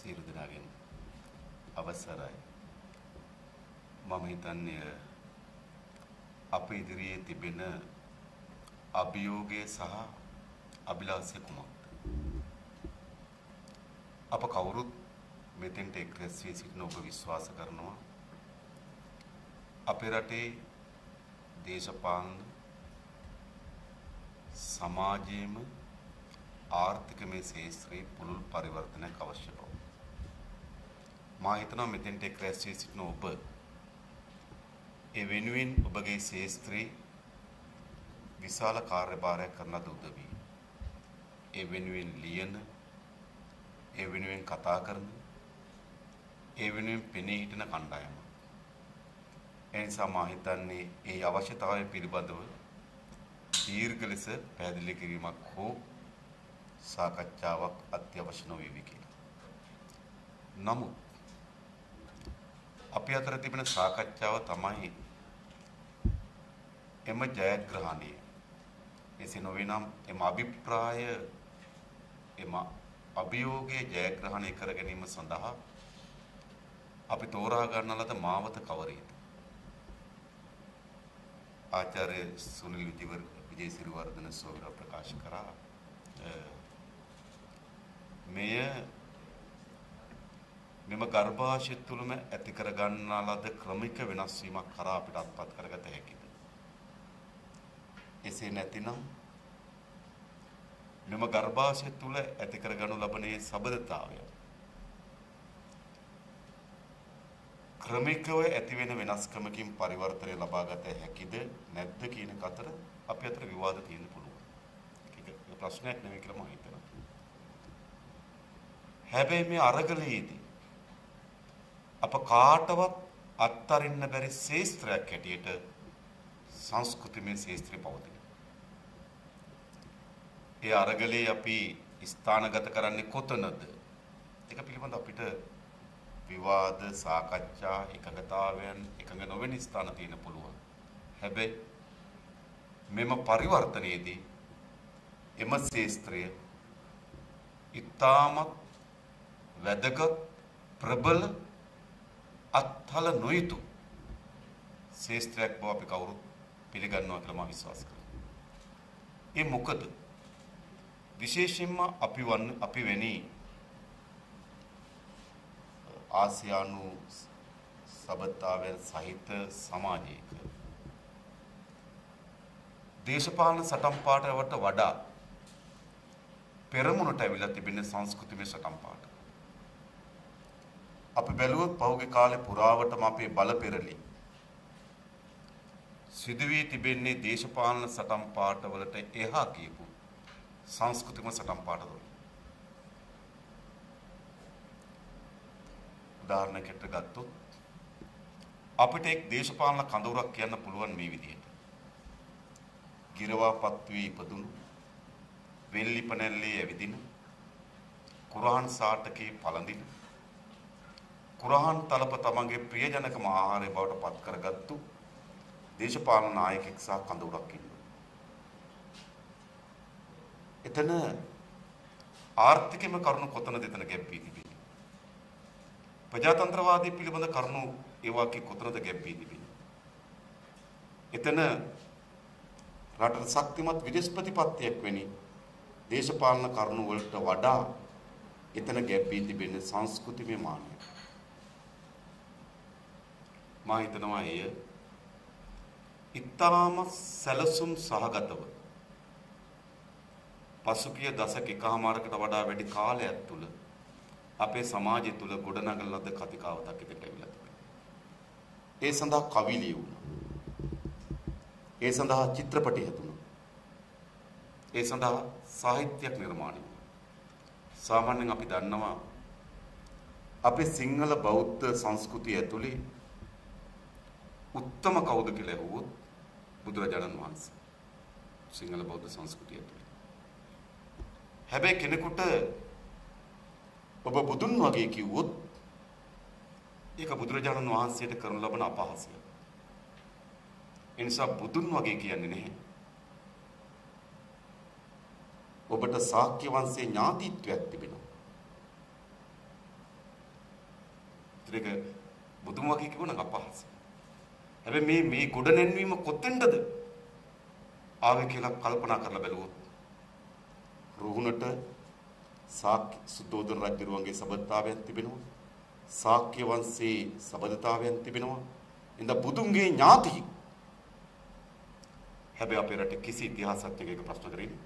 සියලු දෙනාගෙන් අවසරයි. මම හිතන්නේ අප ඉදිරියේ තිබෙන අභියෝගය සහ අභිලාෂය කුමක්ද? අප කවුරුත් මෙතෙන්ට එක් රැස් වී සිටින ඔබ විශ්වාස කරනවා අපේ රටේ දේශපාලන සමාජයේම ආර්ථිකමය ශාස්ත්‍රයේ පුළුල් පරිවර්තනයක් අවශ්‍ය බව. මා හිතනවා මෙතෙන්ට එක් රැස් වී සිටින ඔබ ඒ වෙනුවෙන් ඔබගේ ශාස්ත්‍රයේ විශාල කාර්යභාරයක් කරන උදවි. ඒ වෙනුවෙන් ලියන, ඒ වෙනුවෙන් කතා කරන, ඒ වෙනුවෙන් පෙනී හිටින කණ්ඩායම. ඒ නිසා මා හිතන්නේ ඒ අවශ්‍යතාවය පිළිබඳව දීර්ඝ ලෙස පැහැදිලි කිරීමක් හෝ සාකච්ඡාවක් අත්‍යවශ්‍ය නොවේ කියලා. නමුත් අපි අතර තිබෙන සාකච්ඡාව තමයි එම ජයග්‍රහණය. එසේ නොවේනම් එම අභිප්‍රාය එම අභියෝගයේ ජයග්‍රහණය කර ගැනීම සඳහා අපි තෝරා ගන්න ලද මාවත කවරේද? ආචාර්ය සුනිල් විජේසිරිවර්ධන සෝවර ප්‍රකාශ කරා මෙම ගර්භාෂය තුළම ඇති කර ගන්නා ලද ක්‍රමික වෙනස් වීමක් කරා අපිට අත්පත් කරගත හැකිද? එසේ නැතිනම් මෙම ගර්භාෂය තුළ ඇති කර ගනු ලබන සබඳතාවය ක්‍රමිකව ඇති වෙන වෙනස්කමකින් පරිවර්තනය ලබා ගත හැකිද නැද්ද කියන අතර අපි අතර විවාද තියෙන්න පුළුවන්. ඒක ප්‍රශ්නයක් නෙවෙයි කියලා මම හිතනවා. හැබැයි මේ අරගලයේදී අප කාටවත් අත්තරින්න බැරි ශාස්ත්‍රයක් හැටියට සංස්කෘතිමය ශාස්ත්‍රය පවතින. ඒ අරගලේ අපි ස්ථානගත කරන්නේ කොතනද? ඒක පිළිබඳ අපිට විවාද, සාකච්ඡා, එකඟතාවයන්, එකඟ නොවන ස්ථාන තියෙන පුළුවන්. හැබැයි මෙම පරිවර්තනයේදී එම ශාස්ත්‍රය ඉතාමත් වැදගත් ප්‍රබල අත්හල නොයුතු ශාස්ත්‍රයක් බව අපි කවුරුත් පිළිගන්නවා කියලා මම විශ්වාස කරනවා. ඒ මොකද විශේෂයෙන්ම අපි වැනි ආසියානු සබඳතාවයන් සහිත සමාජයක දේශපාලන සටන් පාඨවලට වඩා පෙරමුණට ඇවිල්ලා තිබෙන සංස්කෘතිමය සටන් පාඨ. අපි බැලුවොත් පහුගිය කාලේ පුරාවටම අපේ බල පෙරළි සිදුවී තිබෙන්නේ දේශපාලන සටන් පාඨවලට එහා කියපු සංස්කෘතික සටන් පාඨවල. උදාහරණයකට ගත්තොත් අපිට එක් දේශපාලන කඳවුරක් කියන්න පුළුවන් මේ විදිහට. ගිරවාපත් වී ඉපදුණු වෙල්ලි පනැල්ලේ ඇවිදින කුරහන් සාටකේ පළඳින කුරහන් තලප තමන්ගේ ප්‍රියජනකම ආහාරය බවට පත් කරගත්තු දේශපාලන නායකෙක් සහ කඳවුරක් ඉන්නවා. එතන ආර්ථිකම කරුණු කොතනද එතන ගැප් වී තිබෙන්නේ? ප්‍රජාතන්ත්‍රවාදී පිළිබඳ කරුණු ඒ වාක්‍ය කොතනද ගැප් වී තිබෙන්නේ? එතන රටට ශක්තිමත් විදේශ ප්‍රතිපත්තියක් වෙනි දේශපාලන කරුණු වලට වඩා එතන ගැප් වී තිබෙන්නේ සංස්කෘතිමය මානය. මා හිතනවා එය ඉතාම සැලසුම් සහගතව පසුගිය දශක එකහමාරකට වඩා වැඩි කාලයක් තුල අපේ සමාජය තුල ගොඩනගන ලද කතිකාවතක් ඉදිරියට ඇවිල්ලා තිබෙනවා. ඒ සඳහා කවි ලියුණා. ඒ සඳහා චිත්‍රපටි හැදුණා. ඒ සඳහා සාහිත්‍යයක් නිර්මාණය වුණා. සාමාන්‍යයෙන් අපි දන්නවා අපේ සිංහල බෞද්ධ සංස්කෘතිය ඇතුලේ උත්තම කවුද කියලා ඇහුවොත් බුදුරජාණන් වහන්සේ. සිංහල බෞද්ධ සංස්කෘතිය ඇතුලේ. හැබැයි කෙනෙකුට ඔබ බුදුන් වගේ කිව්වොත් ඒක බුදුරජාණන් වහන්සේට කරනු ලබන අපහාසය. ඒ නිසා බුදුන් වගේ කියන්නේ නැහැ. ඔබට ශාක්‍ය වංශයේ ඥාතිත්වයක් තිබෙනවා. ඒක බුදුන් වගේ කිව්වනම් අපහාස. හැබැයි මේ ගොඩ නැන්වීම කොතෙන්ද ආවේ කියලා කල්පනා කරලා බැලුවොත් රුහුණට ශාක්‍ය සුද්ධෝදන රජුරුවන්ගේ සබඳතාවයන් තිබෙනවා. ශාක්‍ය වංශයේ සබඳතාවයන් තිබෙනවා. ඉඳ බුදුන්ගේ ඥාති. හැබැයි අපේ රටේ කිසි ඉතිහාසඥයෙක් ප්‍රශ්න කරේ නෑ.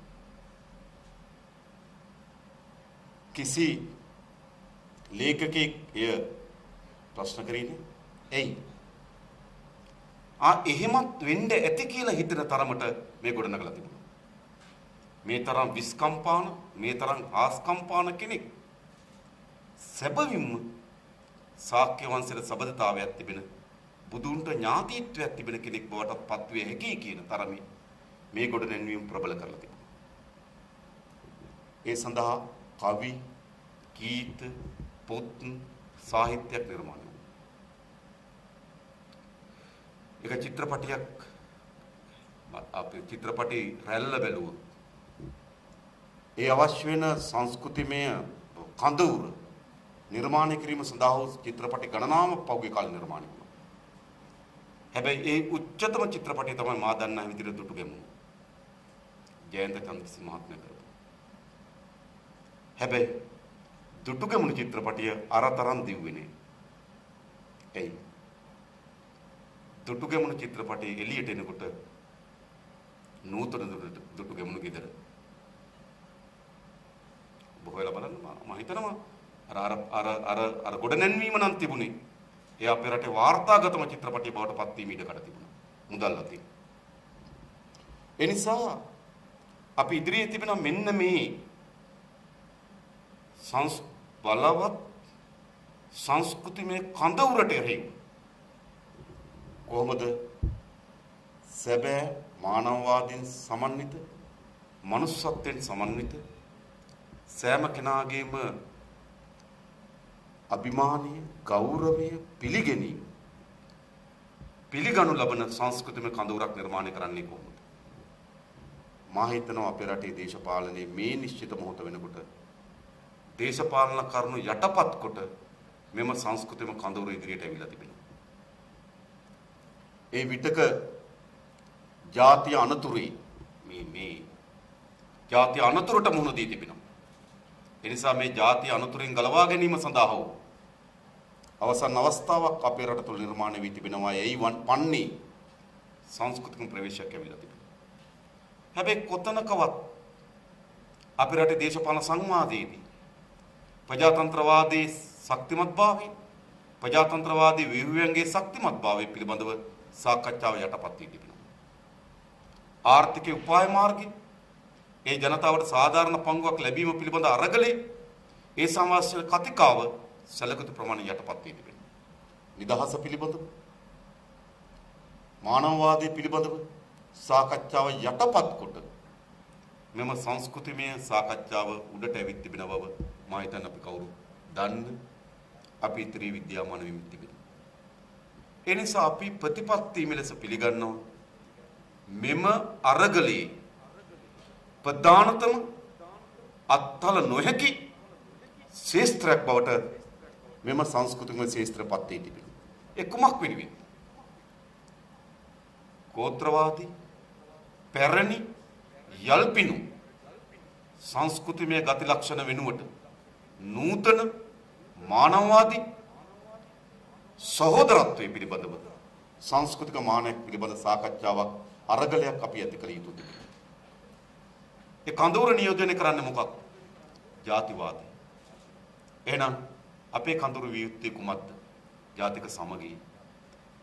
කිසි ලේඛකෙක් එය ප්‍රශ්න කරේ නෑ. එයි එහෙමත් වෙන්න ඇති කියලා හිතන තරමට මේ ගොඩනගලා තිබුණා. මේ තරම් විස්කම්පාන, මේ තරම් ආස්කම්පාන කෙනෙක් සැබවින්ම ශාක්‍ය වංශයේ සබඳතාවයක් තිබෙන බුදුන්ට ඥාතිත්වයක් තිබෙන කෙනෙක් බවට පත්විය හැකි කියන තරමේ මේ ගොඩ නැන්වීම ප්‍රබල කරලා තිබුණා. ඒ සඳහා කවි, ගීත, පොත්, සාහිත්‍යයක් නිර්මාණය වුණා. ඒක චිත්‍රපටයක් අපේ චිත්‍රපටි රැල්ල බැලුවොත් ඒ අවශ්‍ය වෙන සංස්කෘතිමය කඳවුර නිර්මාණය කිරීම සඳහා වූ චිත්‍රපටි ගණනාවක් පහුගිය කාලේ නිර්මාණය වුණා. හැබැයි ඒ උච්චතම චිත්‍රපටය තමයි මා දන්නා විදිහට දුටුගැමුණු ජයන්ත චන්ද්‍රසිංහ මහත්මයා කරපු. හැබැයි දුටුගැමුණු චිත්‍රපටය අරතරන් දිව්වේ නේ. එයි දුටුගැමුණු චිත්‍රපටයේ එළියට එනකොට නූතන දුටුගැමුණු ගෙදර බොහෝලා බලන්න මම හිතනවා අර ගොඩ නැන්වීම නම් තිබුණේ ඒ අපේ රටේ වාර්තාගතම චිත්‍රපටය බවට පත් වීම ඉඩ කඩ තිබුණා මුදල් අතින්. ඒ නිසා අපි ඉදිරියේ තිබෙන මෙන්න මේ බලවත් සංස්කෘතිමය කඳවුරට එරෙහිව කොහොමද සැබෑ මානවවාදයෙන් සමන්විත මනුස්සත්වයෙන් සමන්විත සෑම කෙනාගේම අභිමානය ගෞරවය පිළිගැනීම පිළිගනු ලබන සංස්කෘතිමය කඳවුරක් නිර්මාණය කරන්නේ කොහොමද? මා හිතනවා අපේ රටේ දේශපාලනයේ මේ නිශ්චිත මොහොත වෙනකොට දේශපාලන කරුණු යටපත් කොට මෙම සංස්කෘතිමය කඳවුර ඉදිරියට ඇවිල්ලා තිබෙනවා. ඒ විටක ජාතිය අනතුරුයි මේ ජාතිය අනතුරට මුහුණ දී තිබෙනවා. ඒ නිසා මේ ජාතිය අනතුරෙන් ගලවා ගැනීම සඳහා වූ අවසන් අවස්ථාවක් අපේ රට තුළ නිර්මාණය වී තිබෙනවා. එයි පන්නේ සංස්කෘතික ප්‍රවේශයක් ඇවිල්ලා තිබෙනවා. හැබැයි කොතනකවත් අපේ රටේ දේශපාලන සංවාදයේදී ප්‍රජාතන්ත්‍රවාදී ශක්තිමත්භාවය ප්‍රජාතන්ත්‍රවාදී ව්‍යුහයන්ගේ ශක්තිමත්භාවය පිළිබඳව සාකච්ඡාව යටපත් වී තිබෙනවා. ආර්ථික උපාය මාර්ගය ඒ ජනතාවට සාධාරණ පංගුවක් ලැබීම පිළිබඳ අරගලේ ඒ සමාජ කතිකාව සැලකුතු ප්‍රමාණය යටපත් වී තිබෙනවා. නිදහස පිළිබඳව මානවවාදයේ පිළිබඳව සාකච්ඡාව යටපත් කොට මෙම සංස්කෘතිමය සාකච්ඡාව උඩට ඇවිත් තිබෙන බව මා හිතන්නේ අපි කවුරු දන්න අපි ඉදිරි විද්‍යාමාන වෙමින් තිබෙනවා. ඒ නිසා අපි ප්‍රතිපත්ති මෙලෙස පිළිගන්නවා මෙම අරගලේ ප්‍රධානතම අත්හල නොහැකි ශේස්ත්‍රයක් බවට මෙම සංස්කෘතික ශේස්ත්‍රපත් වී තිබෙනවා. ඒ කුමක් වෙනුවෙන්ද? ගෝත්‍රවාදී පැරණි යල්පිනු සංස්කෘතිමය ගති ලක්ෂණ වෙනුවට නූතන මානවවාදී සහෝදරත්වයේ පිළිබඳව සංස්කෘතික මානයක් පිළිබඳ සාකච්ඡාවක් අරගලයක් අපි ඇති කළ යුතුද? ඒ කඳවුර නියෝජනය කරන්නේ මොකක්ද? ජාතිවාදී. එහෙනම් අපේ කඳවුර විය යුත්තේ කුමක්ද? ජාතික සමගිය.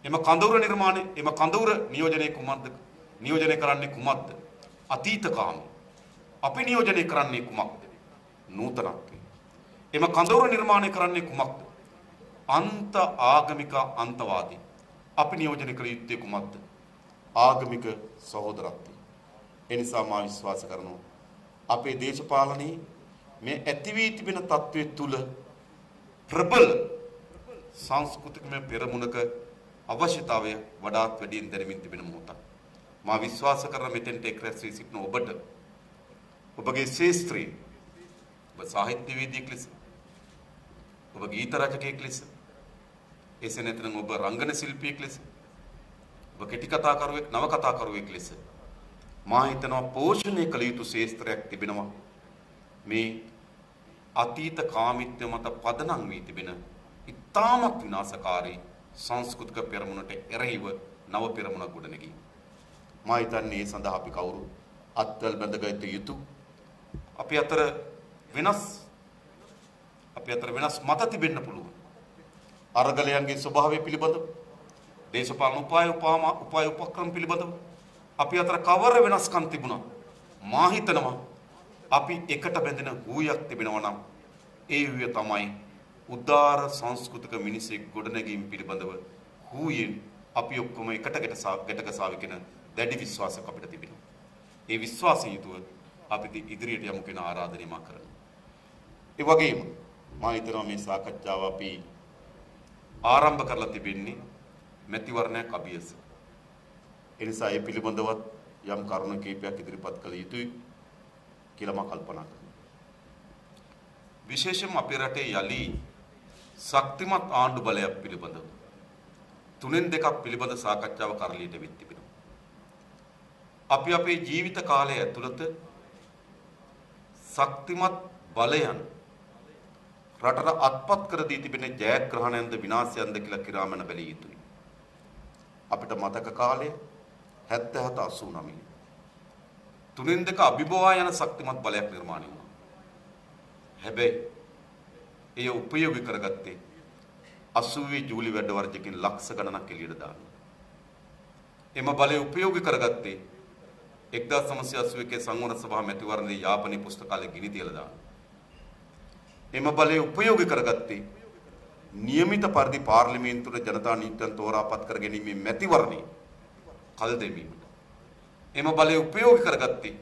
එම කඳවුර නිර්මාණය, එම කඳවුර නියෝජනය කුමක්ද? නියෝජනය කරන්නේ කුමක්ද? අතීතකාමී. අපි නියෝජනය කරන්නේ කුමක්ද? නූතනත්වය. එම කඳවුර නිර්මාණය කරන්නේ කුමක්ද? අන්ත ආගමික අන්තවාදී. අපි නියෝජනය කළ යුත්තේ කුමක්ද? ආගමික සහෝදරත්වය. එනිසා මා විශ්වාස කරනවා අපේ දේශපාලනයේ මේ ඇති වී තිබෙන තත්ත්වයේ තුල ප්‍රබල සංස්කෘතිකමය පෙරමුණක අවශ්‍යතාවය වඩාත් වැඩියෙන් දැනෙමින් තිබෙන මොහොතක්. මා විශ්වාස කරන මෙතෙන්ට එක් රැස් වී සිටින ඔබට ඔබගේ ශාස්ත්‍රීය ඔබ සාහිත්‍යවේදියෙක් ලෙස ඔබ ගීත රචකයෙක් ලෙස එසේ නැත්නම් ඔබ රංගන ශිල්පියෙක් ලෙස ඔබ කෙටි කතා කරුවෙක් නව කතා කරුවෙක් ලෙස මා හිතනවා පෝෂණය කළ යුතු ශාස්ත්‍රයක් තිබෙනවා මේ අතීත කාමිත්‍ය මත පදනම් වී තිබෙන ඉතාමත් විනාශකාරී සංස්කෘතික පෙරමුණට එරෙහිව නව පෙරමුණක් ගොඩනැගීම. මා හිතන්නේ ඒ සඳහා අපි කවුරු අත්වල බැඳගත යුතු අපි අතර වෙනස් මත තිබෙන්න පුළුවන්. අරගලයන්ගේ ස්වභාවය පිළිබඳව දේශපාලන උපාය උපක්‍රම පිළිබඳව අපි අතර කවර වෙනස්කම් තිබුණා මා හිතනවා අපි එකට බැඳෙන හුයක් තිබෙනවා නම් ඒ හුය තමයි උදාර සංස්කෘතික මිනිසෙක් ගොඩනැගීම පිළිබඳව හුයෙන් අපි ඔක්කොම ගැටගසාවිකෙන දැඩි විශ්වාසයක් අපිට තිබෙනවා. ඒ විශ්වාසයෙන් යුතුව අපි ඉදිරියට යමු කියන ආරාධනය මා කරනවා. ඒ වගේම මා හිතනවා මේ සාකච්ඡාව අපි ආරම්භ කරලා තිබෙන්නේ මැතිවරණයක් අභියස. ඒ නිසා ඒ පිළිබඳවත් යම් කරුණු කීපයක් ඉදිරිපත් කළ යුතුයි කියලා මම කල්පනා කරනවා. විශේෂයෙන්ම අපේ රටේ යලි ශක්තිමත් ආණ්ඩු බලයක් පිළිබඳව තුනෙන් දෙකක් පිළිබඳ සාකච්ඡාව කරලියට වෙත් තිබෙනවා. අපි අපේ ජීවිත කාලය ඇතුළත ශක්තිමත් බලයන් රටට අත්පත් කර දී තිබෙන ජයග්‍රහණයන්ද විනාශයන්ද කියලා කිරාමන බැලිය යුතුයි. අපිට මතක කාලය 77 89 තුනෙන් දෙක අභිබවා යන ශක්තිමත් බලයක් නිර්මාණය වුණා. හැබැයි එය උපයෝගී කරගත්තේ 80 ජූලි වැඩ වර්ජකින් ලක්ෂ ගණනක් එළියට දාන්න. එම බලය උපයෝගී කරගත්තේ 1981 සංවර්ධන සභා මැතිවරණයේ යාපනයේ පුස්තකාලේ ගිනි තියලා දාන්න. එම බලය උපයෝගී කරගත්තේ නියමිත පරිදි පාර්ලිමේන්තුවේ ජනතා නීතියන් තෝරාපත් කර ගැනීමේ මැතිවරණයේ කල් දෙමීමට. එම බලය උපයෝගී කරගත්තේ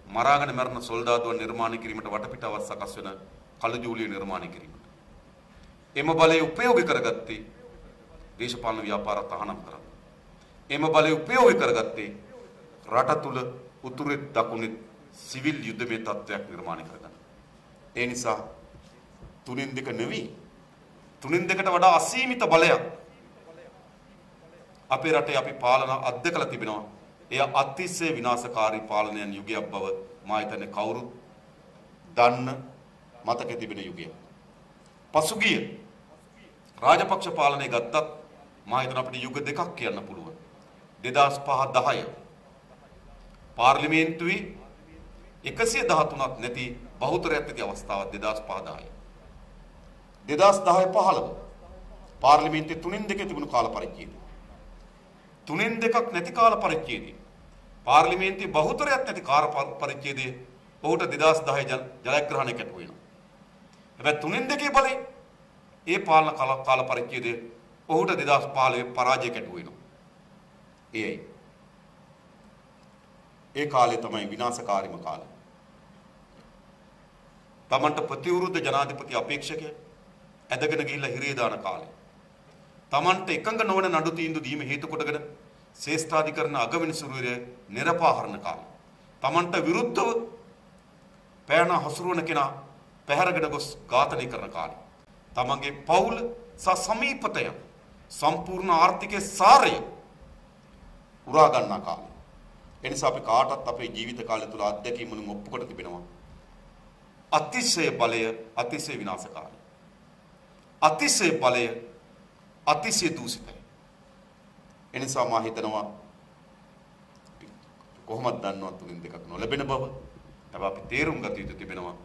මරාගෙන මරණ සොල්දාදුවන් නිර්මාණය කිරීමට වටපිටාවක් සකස් වෙන කළු ජූලිය නිර්මාණය කිරීමට. එම බලය උපයෝගී කරගත්තේ දේශපාලන ව්‍යාපාර තහනම් කරන්න. එම බලය උපයෝගී කරගත්තේ රට තුල උතුරේ දකුණේ සිවිල් යුද්ධමය තත්ත්වයක් නිර්මාණය කරගන්න. ඒ නිසා තුනෙන් දෙක නෙවෙයි තුනෙන් දෙකට වඩා අසීමිත බලයක් අපේ රටේ අපි පාලන අධ්‍යක්ෂලා තිබෙනවා. එය අතිශය විනාශකාරී පාලනයන් යුගයක් බව මා හිතන්නේ කවුරුත් දන්න මතක තිබෙන යුගයක්. පසුගිය රාජපක්ෂ පාලනය ගත්තත් මා හිතන අපිට යුග දෙකක් කියන්න පුළුවන්. 2005-10 පාර්ලිමේන්තුවේ 113ක් නැති බහුතරයක් ඇති අවස්ථාවක් 2005-10. 2010-15 පාර්ලිමේන්තුවේ තුනෙන් දෙක තිබුණු කාල පරිච්ඡේදය. තුනෙන් දෙකක් නැති කාල පරිච්ඡේදය. පාර්ලිමේන්තුවේ බහුතරයක් නැති කාල පරිච්ඡේදයේ ඔහුට 2010 ජයග්‍රහණය කැප වෙනවා. හැබැයි තුනෙන් දෙකේ බලේ ඒ පාලන කාල පරිච්ඡේදයේ ඔහුට 2015 පරාජය කැප වෙනවා. ඒ කාලේ තමයි විනාශකාරීම කාලය. තමන්ට ප්‍රතිවිරුද්ධ ජනාධිපති අපේක්ෂකය ඇදගෙන ගිහිල්ලා හිරේ දාන කාලය. තමන්ට එකඟ නොවන නඩු තීන්දුව දීම හේතු කොටගෙන ශ්‍රේෂ්ඨාධිකරණ අගවිනිසුරුවරය නිරපාහරණ කාලය. තමන්ට විරුද්ධව පෑන හසුරුවන කෙනා පැහැරගෙන ගොස් ඝාතනය කරන කාලය. තමන්ගේ පවුල සහ සමීපතය සම්පූර්ණ ආර්ථිකයේ සාරය උරා ගන්නා කාලය. එනිසා අපි කාටත් අපේ ජීවිත කාලය තුල අත්දැකීම් වලින් ඔප්පු කොට තිබෙනවා. අතිශය බලය අතිශය විනාශකාරී. අතිශය බලය අතිශය දූෂිතයි. එනිසා මා හිතනවා කොහොමද දන්නවත් තුලින් දෙකක් නොලැබෙන බව. හැබැයි අපි තේරුම් ගත යුතු තිබෙනවා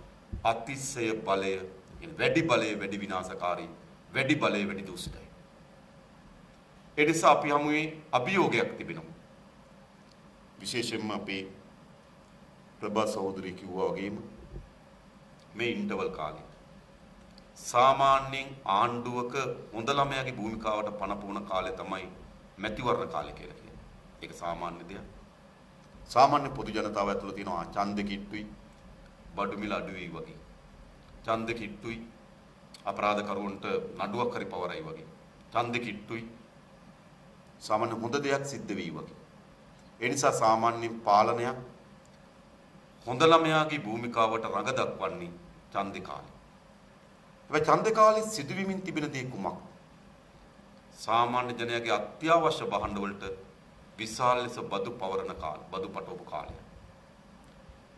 අතිශය බලය වැඩි බලය වැඩි විනාශකාරී වැඩි බලය වැඩි දූෂිතයි. ඒ නිසා අපි හමුවේ අභියෝගයක් තිබෙනවා. විශේෂයෙන්ම අපේ ප්‍රභා සහෝදරී කිව්වා වගේම මේ ඉන්ටර්වල් කාලේ සාමාන්‍යයෙන් ආණ්ඩුවක හොඳ ළමයාගේ භූමිකාවට පනපුවන කාලය තමයි මැතිවරණ කාලය කියලා කියන්නේ. ඒක සාමාන්‍ය දෙයක්. සාමාන්‍ය පොදු ජනතාව ඇතුළේ තියෙනවා ඡන්ද කිට්ටුයි බඩු මිල අඩු වෙයි වගේ. ඡන්ද කිට්ටුයි අපරාධ කරුවන්ට නඩුවක් හරි පවරයි වගේ. ඡන්ද කිට්ටුයි සාමාන්‍ය හොඳ දෙයක් සිද්ධ වෙයි වගේ. ඒ නිසා සාමාන්‍ය පාලනයක් හොඳ ළමයාගේ භූමිකාවට රඟ දක්වන්නේ ඡන්ද කාලේ. හැබැයි ඡන්ද කාලේ සිදුවීමින් තිබෙන දේ කුමක්? සාමාන්‍ය ජනයාගේ අත්‍යවශ්‍ය භාණ්ඩ වලට විශාල ලෙස බදු පවරන කාල බදු පටවපු කාලය.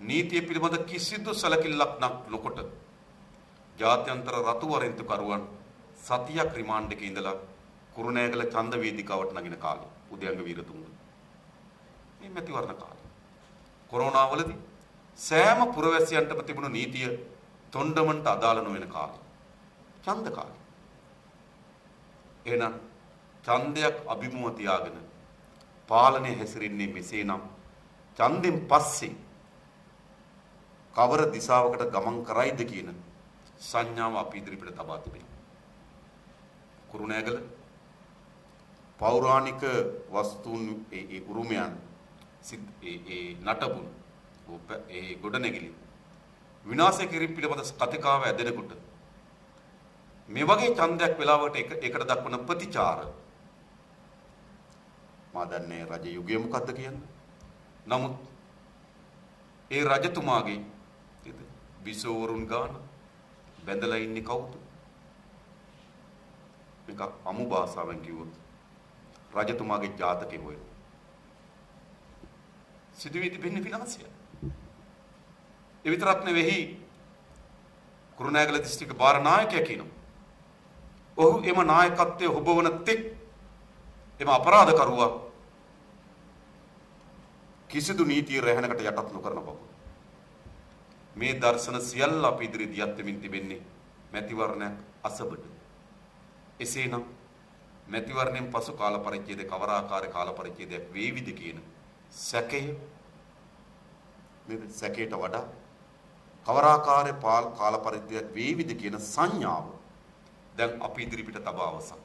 නීතිය පිළිබඳ කිසිදු සැලකිල්ලක් නොකොට ජාත්‍යන්තර රතු වරෙන්තු කරුවන් සතියක් රිමාන්ඩ් එකේ ඉඳලා කුරුණෑගල ඡන්ද වේදිකාවට නගින කාලේ උදයන්ග වීරතුංග මේ මැතිවරණ කාලේ කොරෝනා වලදී සෑම පුරවැසියන්ටම තිබුණු නීතිය තොණ්ඩමන්ට අදාළ නොවන කාලේ ඡන්ද කාලේ එහෙනම් ඡන්දයක් අභිමුව තියාගෙන පාලනය හැසිරෙන්නේ මෙසේනම් ඡන්දෙන් පස්සේ කවර දිශාවකට ගමන් කරයිද කියන සංඥාව අපි ඉදිරිපිට තබා තිබෙනවා. කුරුණෑගල පෞරාණික වස්තුන් ඒ උරුමයන් ඒ නටබුන් ඒ ගොඩනැගිලි විනාශ කිරීම පිළිබඳ කතිකාව ඇදෙනකොට මේ වගේ ඡන්දයක් වෙලාවට එකට දක්වන ප්‍රතිචාර මා දන්නේ රජ යුගයේ මොකද්ද කියන්නේ. නමුත් ඒ රජතුමාගේ විසෝවරුන් ගාන බැඳලා ඉන්නේ කවුද? මේක අමු භාෂාවෙන් කිව්වොත් රජතුමාගේ ජාතකේ හොයන. සිදුවී තිබෙන්නේ විනාශය. ඒ විතරක් නෙවෙයි කුරුණෑගල දිස්ත්‍රික්ක බාර නායකයා කියනවා. ඔහු එම නායකත්වයේ හොබවන තෙක් එම අපරාධකරුවා කිසිදු නීතිය රැහැනකට යටත් නොකරන බව. මේ දර්ශන සියල්ල අපි ඉදිරියේ දියත් වෙමින් තිබෙන්නේ මැතිවරණයක් අසබඩ. එසේනම් මැතිවරණයෙන් පසු කාල පරිච්ඡේදයේ කවර ආකාරයේ කාල පරිච්ඡේදයක් වේවිද කියන සැකය මේ සැකයට වඩා කවර ආකාරයේ කාල පරිච්ඡේදයක් වේවිද කියන සංඥාව දැන් අපි ඉදිරිපිට තබා අවසන්.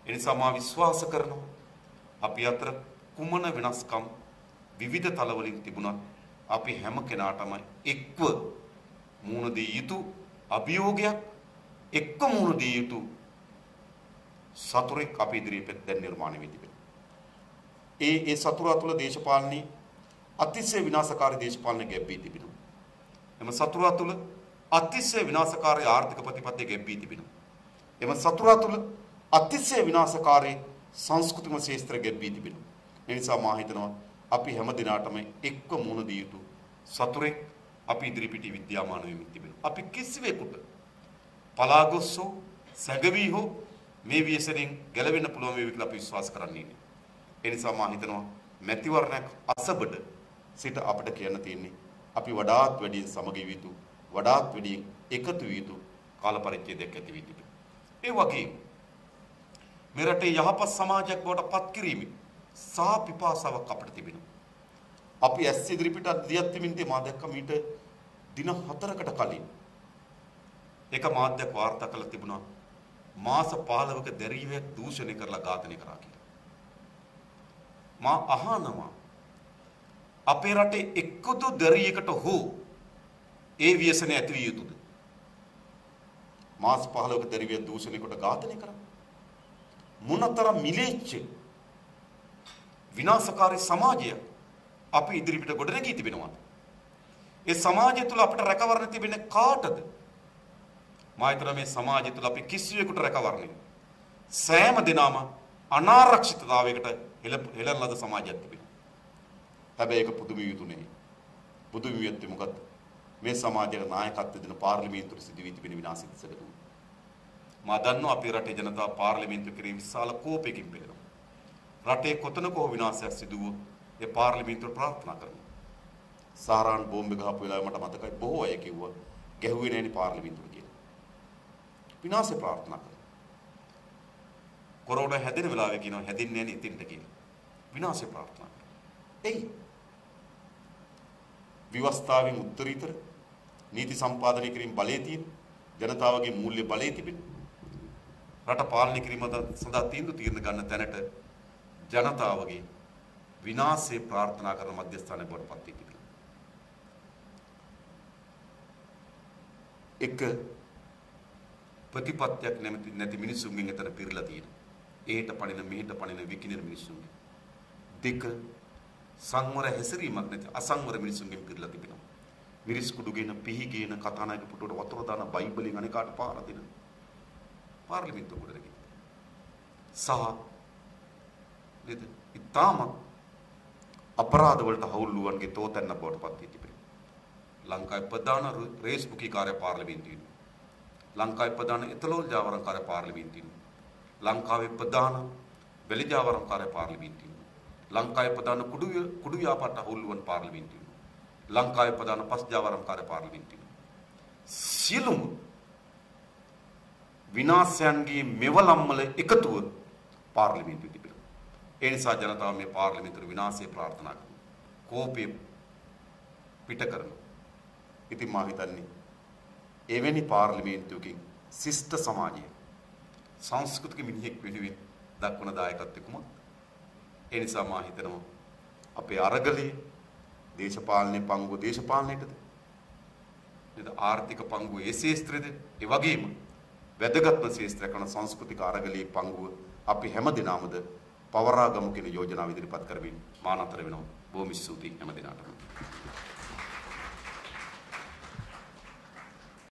එනිසා මා විශ්වාස කරනවා අපි අතර කුමන වෙනස්කම් විවිධ තලවලින් තිබුණත් අපි හැම කෙනාටම එක්ව මුහුණ දී යුතු අභියෝගයක් එක්ක මුහුණ දී යුතු සතුරෙක් අපි ඉදිරියට දැන් නිර්මාණය වෙ තිබෙනවා. ඒ සතුරා තුළ දේශපාලනයේ අතිශය විනාශකාරී දේශපාලන ගැබ්බී තිබෙනවා. එම සතුරා තුළ අතිශය විනාශකාරී ආර්ථික ප්‍රතිපත්තිය ගැබ්බී තිබෙනවා. එම සතුරා තුළ අතිශය විනාශකාරී සංස්කෘතික ශාස්ත්‍ර ගැබ්බී තිබෙනවා. ඒ නිසා මා හිතනවා අපි හැම දිනාටම එක්ව මුහුණ දී යුතු සතුරෙක් අපි ඉදිරිපිට විද්‍යාමාන වෙමින් තිබෙනවා. අපි කිසිවෙකුට පලාගොස් හෝ සැගවී හෝ මේ වියසෙන් ගැලවෙන්න පුළුවන් වේවි කියලා අපි විශ්වාස කරන්නේ නැහැ. ඒ නිසා මා හිතනවා මැතිවරණයක් අසබඩ සිට අපිට කියන්න තියෙන්නේ අපි වඩාත් වැඩියෙන් සමගිය යුතු වඩාත් වැඩියෙන් එකතු විය යුතු කාල පරිච්ඡේදයක් ඇති වී තිබෙනවා. ඒ වගේම මේ රටේ යහපත් සමාජයක් බවට පත් කිරීමේ සා පිපාසාවක් අපිට තිබෙනවා. අපි ඇස් ඉදිරිපිට දියත් වෙමින් මා දැක්ක මීට දින 4කට කලින් එක මාධ්‍යයක් වාර්තා කළ තිබුණා මාස 15ක දැරියුවක් දූෂණය කරලා ඝාතනය කරා කියලා. මා අහනවා අපේ රටේ එක්කදු දැරියකට හෝ ඒ ව්‍යසනය ඇති විය යුතුද? මාස 15ක දැරියුවක් දූෂණය කොට ඝාතනය කරා. මොනතරම් මිලේච්ච විනාශකාරී සමාජය අපි ඉදිරිපිට ගොඩනැගී තිබෙනවාද? ඒ සමාජය තුළ අපිට රැකවරණ තිබෙන්නේ කාටද? මා හිතනවා මේ සමාජය තුළ අපි කිසිවෙකුට රැකවරණේ සෑම දිනම අනාරක්ෂිතතාවයකට හෙළන ලද සමාජයක් තිබෙනවා. හැබැයි ඒක පුදුම යුතු නෙවෙයි. පුදුම යුත්තේ මොකද්ද? මේ සමාජයේ නායකත්වය දෙන පාර්ලිමේන්තුවේ සිදුවී තිබෙන විනාශය දිසකට. මා දන්නවා අපේ රටේ ජනතාව පාර්ලිමේන්තුව කෙරෙහි විශාල කෝපයකින් පෙළෙනවා. රටේ කොතනක හෝ විනාශයක් සිදු වුවොත් ඒ පාර්ලිමේන්තුවට ප්‍රාර්ථනා කරනවා. සාරාන් බෝම්බ ගහපු වෙලාවේ මට මතකයි බොහෝ අය කිව්වා ගැහුවේ නැණි පාර්ලිමේන්තුවට කියලා. විනාශය ප්‍රාර්ථනා කරනවා. කොරෝනා හැදෙන වෙලාවේ කියනවා හැදෙන්නේ නැණි ඉතින්ට කියලා. විනාශය ප්‍රාර්ථනා කරනවා. එයි විවස්ථාවෙන් උත්තරීතර නීති සම්පාදනය කිරීම බලයේ තියෙන ජනතාවගේ මූල්‍ය බලයේ තිබෙන රට පාලනය කිරීම සඳහා තීන්දුව ගන්න තැනට ජනතාවගේ විනාශය ප්‍රාර්ථනා කරන මධ්‍යස්ථානය බවට පත් වී තිබෙනවා. එක ප්‍රතිපත්තියක් නැති මිනිසුන්ගෙන් එතන පිරලා තියෙනවා. ඒට පණින මෙහෙට පණින විකිනෙන මිනිසුන්ගෙන්. දෙක සංවර හැසිරීමක් නැති අසංවර මිනිසුන්ගෙන් පිරලා තිබෙනවා. මිරිස් කුඩු ගෙන පිහි ගෙන කතානායක පුටුවට වතුර දාන බයිබලෙන් අනේකාට පාර දෙන පාර්ලිමේන්තුව ගොඩනැගී. සහ නේද ඊටම අපරාධ වලට හවුල්ලුවන්ගේ තෝතැන්න බවට පත් වී තිබේ. ලංකාවේ ප්‍රධාන රේස් බුකී කාර්ය පාර්ලිමේන්තුවේ ලංකාවේ ප්‍රධාන එතලෝල් ජාවාරම් කාර්ය පාර්ලිමේන්තුවේ ලංකාවේ ප්‍රධාන වෙලි ජාවාරම් කාර්ය පාර්ලිමේන්තුවේ ලංකාවේ ප්‍රධාන කුඩු ව්‍යාපාර හවුල්ලුවන් පාර්ලිමේන්තුවේ ලංකාවේ ප්‍රධාන පස් ජාවාරම් කාර්ය පාර්ලිමේන්තුවේ සියලුම විනාශයන්ගේ මෙවලම්වල එකතුව පාර්ලිමේන්තුවේ තිබෙනවා. ඒ නිසා ජනතාව මේ පාර්ලිමේන්තුවේ විනාශය ප්‍රාර්ථනා කරනවා. කෝපය පිට කරනවා. ඉතින් මා හිතන්නේ එවැනි පාර්ලිමේන්තුවකින් ශිෂ්ට සමාජය සංස්කෘතික මිනිහෙක් වෙනුවෙන් දක්වන දායකත්වය කුමක්ද? ඒ නිසා මා හිතනවා අපේ අරගලයේ දේශපාලනයේ පංගුව දේශපාලනයටද? නේද ආර්ථික පංගුව ඒ ශේස්ත්‍රයේද? ඒ වගේම වැදගත්ම ශේස්ත්‍රයක් වන සංස්කෘතික අරගලයේ පංගුව අපි හැම දිනමද පවරාගමු කියන යෝජනාව ඉදිරිපත් කරමින් මා නතර වෙනවා. බොහොම ස්තුතියි හැම දිනකටම.